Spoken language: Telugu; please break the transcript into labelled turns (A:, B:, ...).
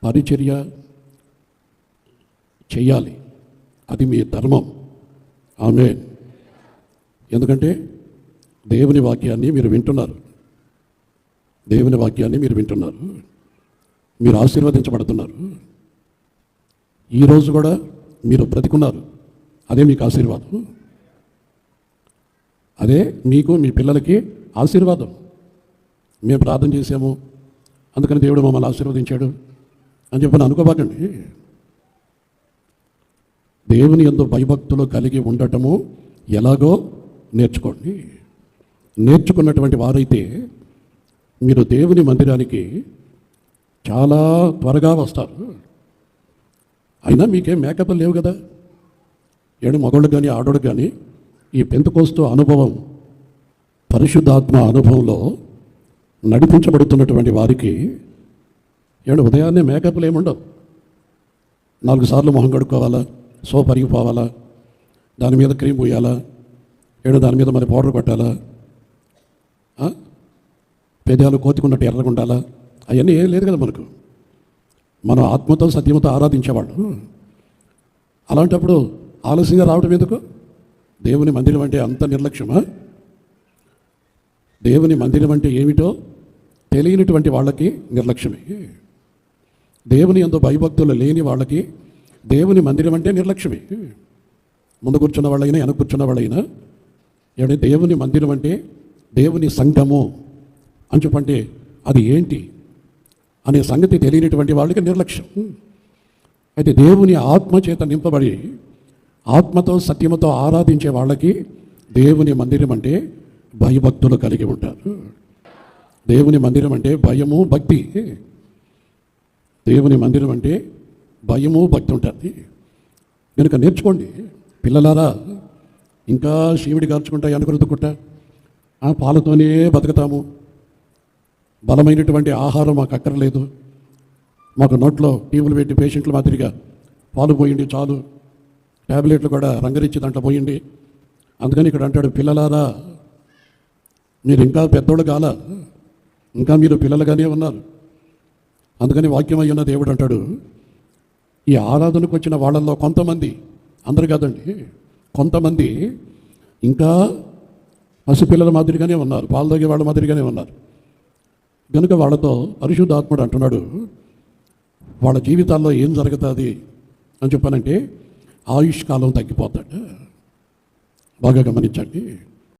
A: పరిచర్య చెయ్యాలి. అది మీ ధర్మం. ఆమేన్. ఎందుకంటే దేవుని వాక్యాన్ని మీరు వింటున్నారు. దేవుని వాక్యాన్ని మీరు వింటున్నారు. మీరు ఆశీర్వదించబడుతున్నారు. ఈరోజు కూడా మీరు బ్రతికున్నారు. అదే మీకు ఆశీర్వాదం. అదే మీకు మీ పిల్లలకి ఆశీర్వాదం. మేము ప్రార్థన చేసాము, అందుకని దేవుడు మమ్మల్ని ఆశీర్వదించాడు అని చెప్పని అనుకోబాకండి. దేవుని యందు భయభక్తులు కలిగి ఉండటము ఎలాగో నేర్చుకోండి. నేర్చుకున్నటువంటి వారైతే మీరు దేవుని మందిరానికి చాలా త్వరగా వస్తారు. అయినా మీకేం మేకప్ లేవు కదా. మగవాళ్ళకి కానీ ఆడోళ్ళకి కానీ ఈ పెంతెకోస్తు అనుభవం, పరిశుద్ధాత్మ అనుభవంలో నడిపించబడుతున్నటువంటి వారికి ఉదయాన్నే మేకప్లు ఏముండవు. 4 సార్లు మొహం కడుక్కోవాలా, సోప్ అరిగిపోవాలా, దాని మీద క్రీమ్ పోయాలా, దాని మీద మరి పౌడర్ కొట్టాలా, పెదాలు కోతికున్నట్టు ఎర్రగా ఉండాలా, అవన్నీ ఏం లేదు కదా మనకు. మనం ఆత్మతో సత్యమతో ఆరాధించేవాళ్ళు. అలాంటప్పుడు ఆలస్యంగా రావడం ఎందుకు? దేవుని మందిరం అంటే అంత నిర్లక్ష్యమా? దేవుని మందిరం అంటే ఏమిటో తెలియనటువంటి వాళ్ళకి నిర్లక్ష్యమే. దేవుని యందు భయభక్తులు లేని వాళ్ళకి దేవుని మందిరం అంటే నిర్లక్ష్యమే. ముందు కూర్చున్న వాళ్ళైనా వెనక కూర్చున్న వాళ్ళైనా దేవుని మందిరం అంటే దేవుని సంఘము అని చెప్పంటే అది ఏంటి అనే సంగతి తెలియనటువంటి వాళ్ళకి నిర్లక్ష్యం. అయితే దేవుని ఆత్మ చేత నింపబడి ఆత్మతో సత్యముతో ఆరాధించే వాళ్ళకి దేవుని మందిరం అంటే భయభక్తులు కలిగి ఉంటారు. దేవుని మందిరం అంటే భయము భక్తి. దేవుని మందిరం అంటే భయము భక్తి ఉంటుంది. కనుక నేర్చుకోండి పిల్లలారా. ఇంకా శివుడి గార్చుకుంటా వెనకరుతుకుంటా పాలతోనే బతుకుతాము, బలమైనటువంటి ఆహారం మాకు అక్కర్లేదు, మాకు నోట్లో టీవులు పెట్టి పేషెంట్ల మాదిరిగా పాలు పోయింది చాలు, ట్యాబ్లెట్లు కూడా రంగరించి దాంట్లో పోయింది. అందుకని ఇక్కడ అంటాడు, పిల్లలారా మీరు ఇంకా పెద్దోళ్ళు కాల, ఇంకా మీరు పిల్లలుగానే ఉన్నారు. అందుకని వాక్యం అయ్యున్న దేవుడు అంటాడు, ఈ ఆరాధనకు వచ్చిన వాళ్ళల్లో కొంతమంది, అందరు కాదండి, కొంతమంది ఇంకా పసిపిల్లల మాదిరిగానే ఉన్నారు, పాలు తాగే వాళ్ళ మాదిరిగానే ఉన్నారు. కనుక వాళ్ళతో పరిశుద్ధాత్ముడు అంటున్నాడు, వాళ్ళ జీవితాల్లో ఏం జరుగుతుంది అని చెప్పానంటే ఆయుష్కాలం తగ్గిపోతాడు. బాగా గమనించండి.